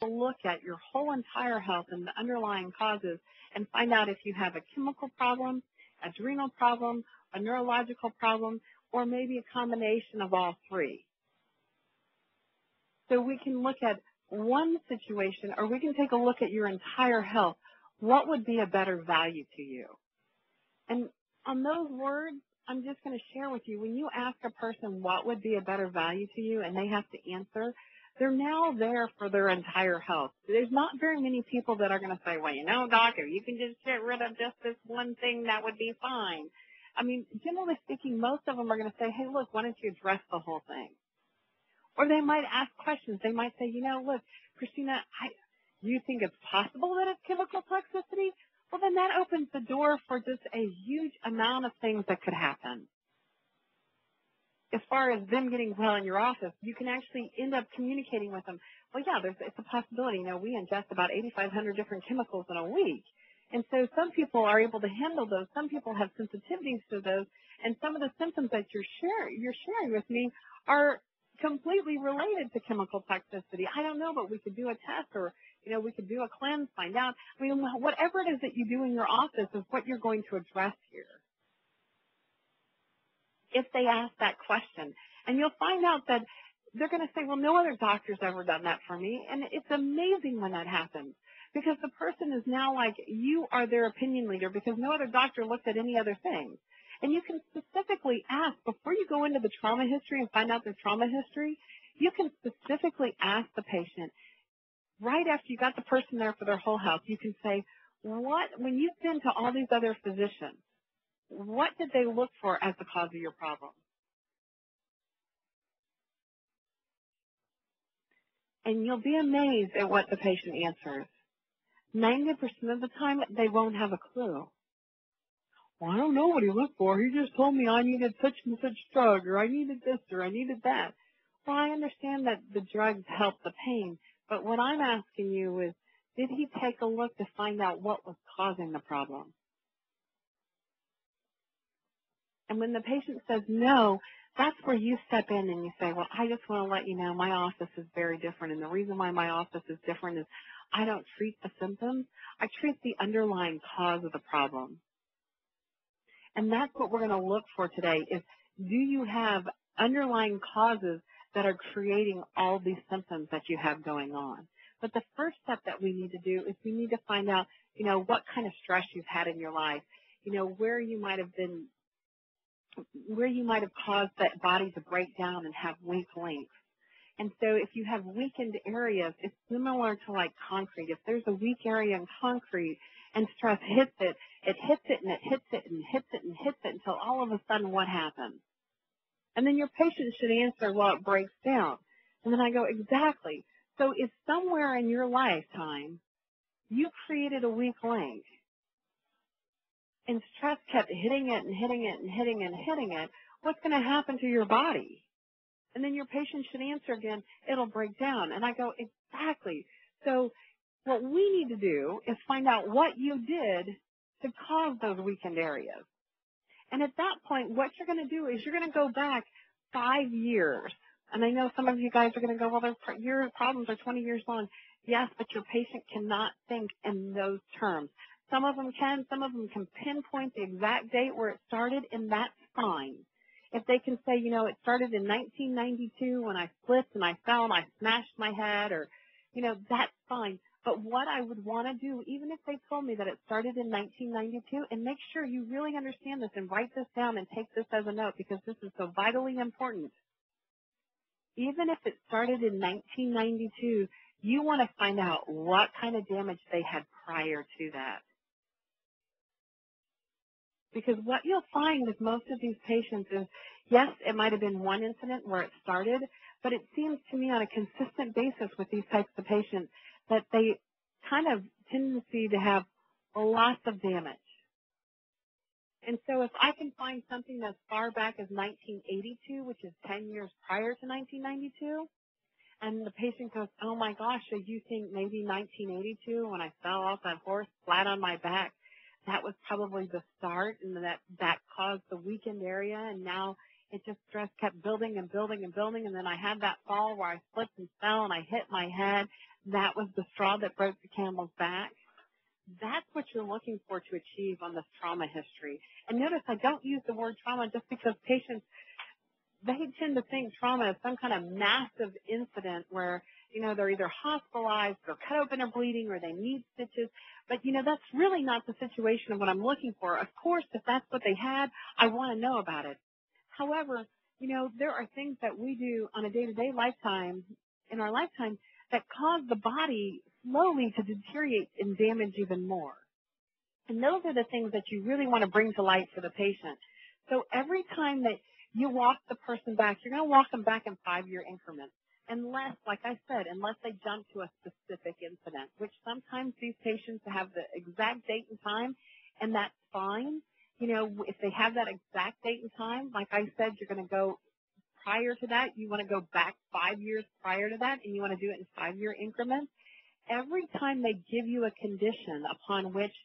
look at your whole entire health and the underlying causes and find out if you have a chemical problem, adrenal problem, a neurological problem, or maybe a combination of all three. So we can look at one situation, or we can take a look at your entire health. What would be a better value to you? And on those words, I'm just going to share with you, when you ask a person what would be a better value to you and they have to answer, they're now there for their entire health. There's not very many people that are going to say, well, you know, doc, if you can just get rid of just this one thing, that would be fine. I mean, generally speaking, most of them are going to say, hey, look, why don't you address the whole thing? Or they might ask questions. They might say, you know, look, Christina, do you think it's possible that it's chemical toxicity? Well, then that opens the door for just a huge amount of things that could happen. As far as them getting well in your office, you can actually end up communicating with them. Well, yeah, it's a possibility. You know, we ingest about 8,500 different chemicals in a week. And so some people are able to handle those. Some people have sensitivities to those. And some of the symptoms that you're sharing with me are completely related to chemical toxicity. I don't know, but we could do a test, or, you know, we could do a cleanse, find out. I mean, whatever it is that you do in your office is what you're going to address here if they ask that question. And you'll find out that they're going to say, well, no other doctor's ever done that for me. And it's amazing when that happens, because the person is now like, you are their opinion leader, because no other doctor looked at any other thing. And you can specifically ask, before you go into the trauma history and find out their trauma history, you can specifically ask the patient, right after you got the person there for their whole health, you can say, when you've been to all these other physicians, what did they look for as the cause of your problem? And you'll be amazed at what the patient answers. 90% of the time, they won't have a clue. Well, I don't know what he looked for. He just told me I needed such and such drug, or I needed this, or I needed that. Well, I understand that the drugs help the pain, but what I'm asking you is, did he take a look to find out what was causing the problem? And when the patient says no, that's where you step in and you say, well, I just want to let you know my office is very different, and the reason why my office is different is I don't treat the symptoms. I treat the underlying cause of the problem. And that's what we're going to look for today is, do you have underlying causes that are creating all these symptoms that you have going on? But the first step that we need to do is we need to find out, you know, what kind of stress you've had in your life, you know, where you might have caused that body to break down and have weak links. And so if you have weakened areas, it's similar to like concrete. If there's a weak area in concrete and stress hits it, it hits it and it hits it and hits it and hits it until all of a sudden what happens? And then your patient should answer, well, it breaks down. And then I go, exactly. So if somewhere in your lifetime you created a weak link and stress kept hitting it and hitting it and hitting it and hitting it, what's going to happen to your body? And then your patient should answer again, it'll break down. And I go, exactly. So what we need to do is find out what you did to cause those weakened areas. And at that point, what you're going to do is you're going to go back 5 years. And I know some of you guys are going to go, well, your problems are 20 years long. Yes, but your patient cannot think in those terms. Some of them can. Some of them can pinpoint the exact date where it started, and that's fine. If they can say, you know, it started in 1992 when I slipped and I fell and I smashed my head, or, you know, that's fine. But what I would want to do, even if they told me that it started in 1992, and make sure you really understand this and write this down and take this as a note, because this is so vitally important. Even if it started in 1992, you want to find out what kind of damage they had prior to that. Because what you'll find with most of these patients is, yes, it might have been one incident where it started, but it seems to me on a consistent basis with these types of patients that they kind of tendency to have lots of damage. And so if I can find something as far back as 1982, which is 10 years prior to 1992, and the patient goes, oh my gosh, so you think maybe 1982 when I fell off that horse flat on my back, that was probably the start, and that caused the weakened area, and now it just stress kept building and building and building, and then I had that fall where I slipped and fell and I hit my head. that was the straw that broke the camel's back. That's what you're looking for to achieve on this trauma history. And notice I don't use the word trauma just because patients, they tend to think trauma is some kind of massive incident where, they're either hospitalized or cut open or bleeding or they need stitches. But, that's really not the situation of what I'm looking for. Of course, if that's what they had, I want to know about it. However, there are things that we do on a day-to-day lifetime, in our lifetime, that cause the body slowly to deteriorate and damage even more. And those are the things that you really want to bring to light for the patient. So every time that you walk the person back, you're going to walk them back in 5-year increments. Unless, like I said, unless they jump to a specific incident, which sometimes these patients have the exact date and time, and that's fine. If they have that exact date and time, like I said, you're going to go prior to that. You want to go back 5 years prior to that, and you want to do it in 5-year increments. Every time they give you a condition upon which,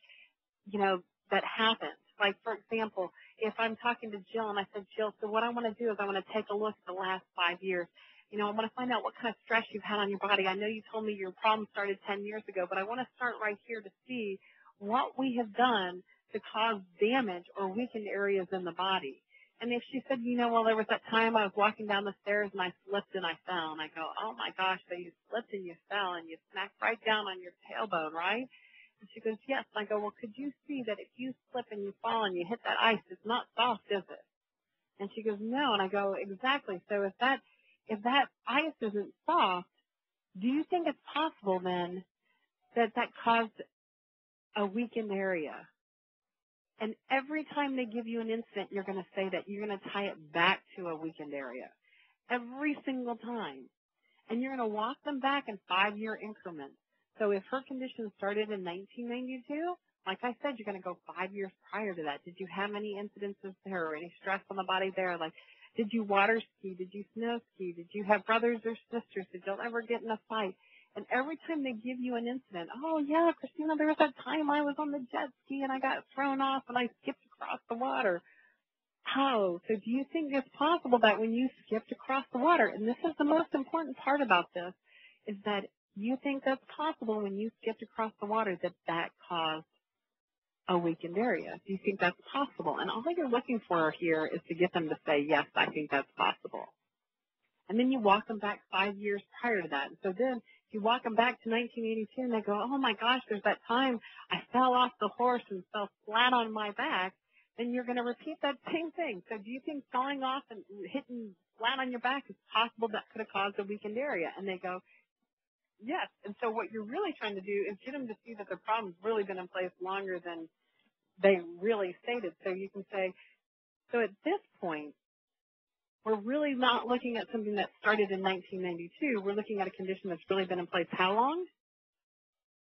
that happens. Like, for example, if I'm talking to Jill and I said, Jill, so what I want to do is I want to take a look at the last 5 years. I want to find out what kind of stress you've had on your body. I know you told me your problem started 10 years ago, but I want to start right here to see what we have done to cause damage or weakened areas in the body. And if she said, well, there was that time I was walking down the stairs and I slipped and I fell. And I go, oh, my gosh, so you slipped and you fell and you smacked right down on your tailbone, right? And she goes, yes. And I go, well, could you see that if you slip and you fall and you hit that ice, it's not soft, is it? And she goes, no. And I go, exactly. So if that ice isn't soft, do you think it's possible then that caused a weakened area? And every time they give you an incident, you're going to say that. You're going to tie it back to a weakened area. Every single time. And you're going to walk them back in 5-year increments. So if her condition started in 1992, like I said, you're going to go 5 years prior to that. Did you have any incidences there or any stress on the body there? Like, did you water ski? Did you snow ski? Did you have brothers or sisters? Did y'all ever get in a fight? And every time they give you an incident, oh, yeah, Christina, there was that time I was on the jet ski and I got thrown off and I skipped across the water. Oh, so do you think it's possible that when you skipped across the water, and this is the most important part about this, is that you think that's possible when you skipped across the water that caused a weakened area? Do you think that's possible? And all that you're looking for here is to get them to say, yes, I think that's possible. And then you walk them back 5 years prior to that. And so then you walk them back to 1982 and they go, oh, my gosh, there's that time I fell off the horse and fell flat on my back. Then you're going to repeat that same thing. So do you think falling off and hitting flat on your back is possible that could have caused a weakened area? And they go, yes. And so what you're really trying to do is get them to see that the problem's really been in place longer than they really stated. So you can say, so at this point, we're really not looking at something that started in 1992. We're looking at a condition that's really been in place how long?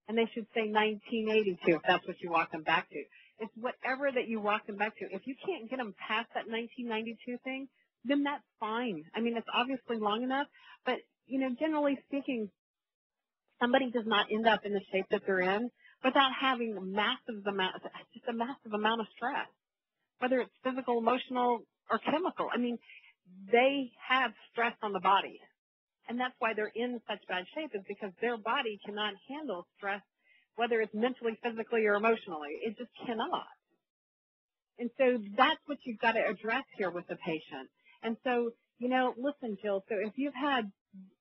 And they should say 1982 if that's what you walk them back to. It's whatever that you walk them back to. If you can't get them past that 1992 thing, then that's fine. I mean, it's obviously long enough, but, generally speaking, somebody does not end up in the shape that they're in without having a massive amount of stress, whether it's physical, emotional, or chemical. I mean, they have stress on the body, and that's why they're in such bad shape, is because their body cannot handle stress, whether it's mentally, physically, or emotionally. It just cannot. And so that's what you've got to address here with the patient. And so, listen, Jill, so if you've had,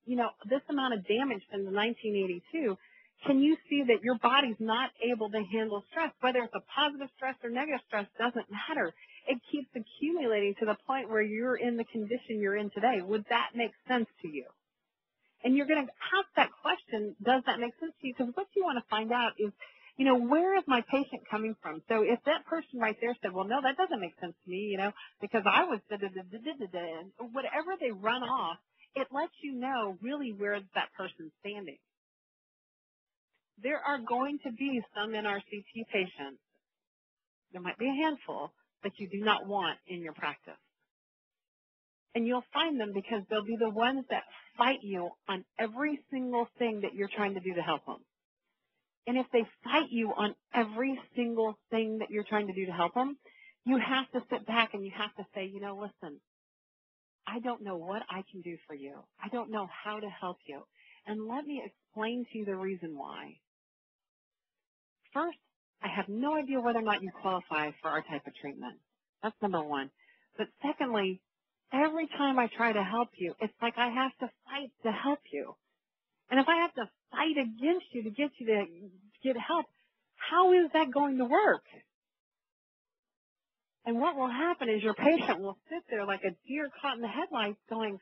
this amount of damage since 1982, can you see that your body's not able to handle stress? Whether it's a positive stress or negative stress doesn't matter. It keeps accumulating to the point where you're in the condition you're in today. Would that make sense to you? And you're going to ask that question, does that make sense to you? Because what you want to find out is, where is my patient coming from? So if that person right there said, well, no, that doesn't make sense to me, because I was da-da-da-da-da-da, whatever they run off, it lets you know really where that person's standing. There are going to be some NRCT patients, there might be a handful, that you do not want in your practice. And you'll find them because they'll be the ones that fight you on every single thing that you're trying to do to help them. And if they fight you on every single thing that you're trying to do to help them, you have to sit back and you have to say, listen, I don't know what I can do for you. I don't know how to help you. And let me explain to you the reason why. First, I have no idea whether or not you qualify for our type of treatment. That's number one. But secondly, every time I try to help you, it's like I have to fight to help you. And if I have to fight against you to get help, how is that going to work? And what will happen is your patient will sit there like a deer caught in the headlights going,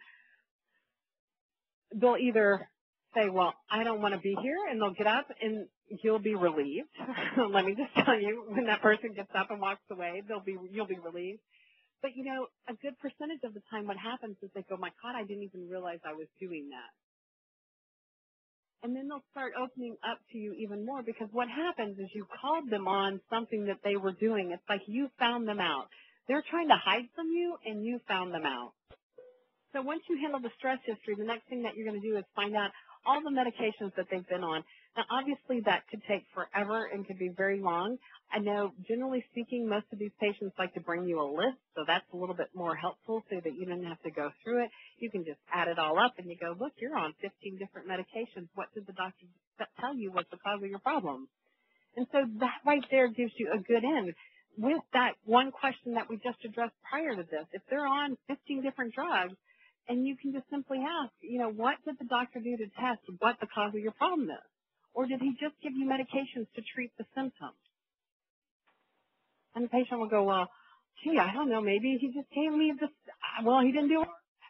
they'll either say, well, I don't want to be here, and they'll get up and you'll be relieved. Let me just tell you, when that person gets up and walks away, you'll be relieved. But, you know, a good percentage of the time what happens is they go, my God, I didn't even realize I was doing that. And then they'll start opening up to you even more, because what happens is you called them on something that they were doing. It's like you found them out. They're trying to hide from you, and you found them out. So once you handle the stress history, the next thing that you're going to do is find out all the medications that they've been on. Now, obviously, that could take forever and could be very long. I know, generally speaking, most of these patients like to bring you a list, so that's a little bit more helpful so that you don't have to go through it. You can just add it all up and you go, look, you're on 15 different medications. What did the doctor tell you was the cause of your problem? And so that right there gives you a good end. With that one question that we just addressed prior to this, if they're on 15 different drugs, and you can just simply ask, you know, what did the doctor do to test what the cause of your problem is? Or did he just give you medications to treat the symptoms? And the patient will go, well, gee, I don't know, maybe he just gave me this, well, he didn't do it.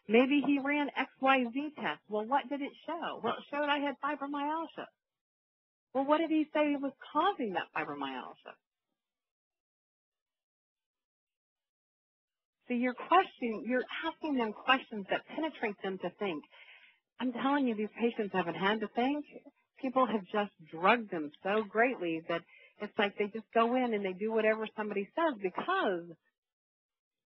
Maybe he ran XYZ test. Well, what did it show? Well, it showed I had fibromyalgia. Well, what did he say was causing that fibromyalgia? So you're asking them questions that penetrate them to think. I'm telling you, these patients haven't had to think. People have just drugged them so greatly that it's like they just go in and they do whatever somebody says because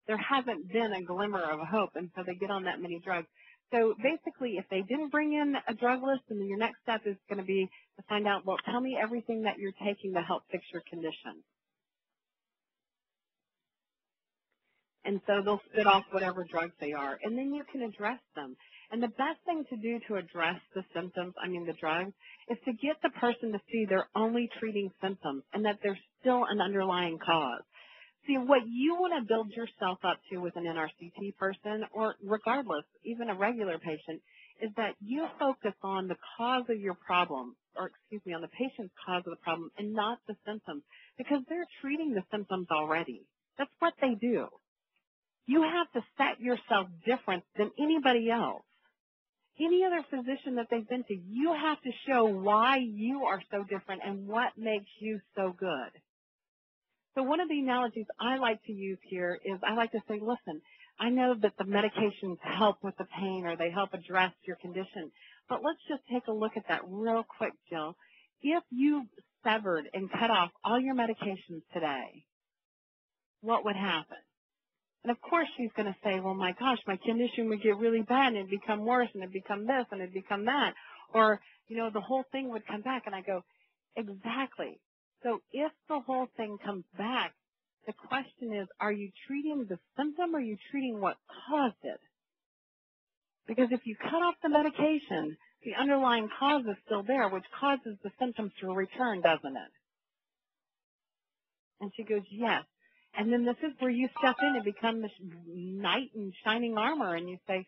there hasn't been a glimmer of hope, and so they get on that many drugs. So basically, if they didn't bring in a drug list, then your next step is going to be to find out, well, tell me everything that you're taking to help fix your condition. And so they'll spit off whatever drugs they are, and then you can address them. And the best thing to do to address the symptoms, the drugs, is to get the person to see they're only treating symptoms and that there's still an underlying cause. See, what you want to build yourself up to with an NRCT person, or regardless, even a regular patient, is that you focus on the cause of your problem, or on the patient's cause of the problem and not the symptoms, because they're treating the symptoms already. That's what they do. You have to set yourself different than anybody else. Any other physician that they've been to, you have to show why you are so different and what makes you so good. So one of the analogies I like to use here is I like to say, listen, I know that the medications help with the pain or they help address your condition, but let's just take a look at that real quick, Jill. If you severed and cut off all your medications today, what would happen? And of course she's going to say, well, my gosh, my condition would get really bad and it'd become worse and it'd become this and it'd become that. Or, you know, the whole thing would come back. And I go, exactly. So if the whole thing comes back, the question is, are you treating the symptom or are you treating what caused it? Because if you cut off the medication, the underlying cause is still there, which causes the symptoms to return, doesn't it? And she goes, yes. And then this is where you step in and become this knight in shining armor, and you say,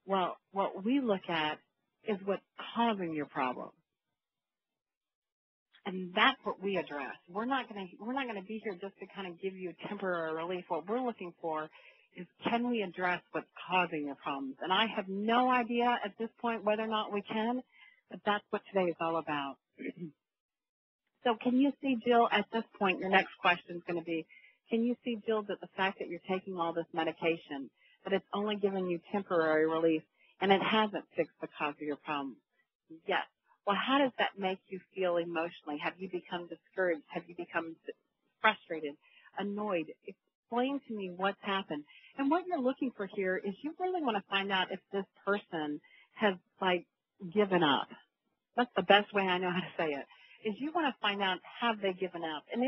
well, what we look at is what's causing your problem. And that's what we address. We're not going to be here just to kind of give you temporary relief. What we're looking for is, can we address what's causing your problems? And I have no idea at this point whether or not we can, but that's what today is all about. So can you see, Jill, at this point, your next question is going to be, can you see, Jill, that the fact that you're taking all this medication, that it's only giving you temporary relief and it hasn't fixed the cause of your problem? Yes. Well, how does that make you feel emotionally? Have you become discouraged? Have you become frustrated, annoyed? Explain to me what's happened. And what you're looking for here is you really want to find out if this person has, given up. That's the best way I know how to say it, is you want to find out, have they given up? And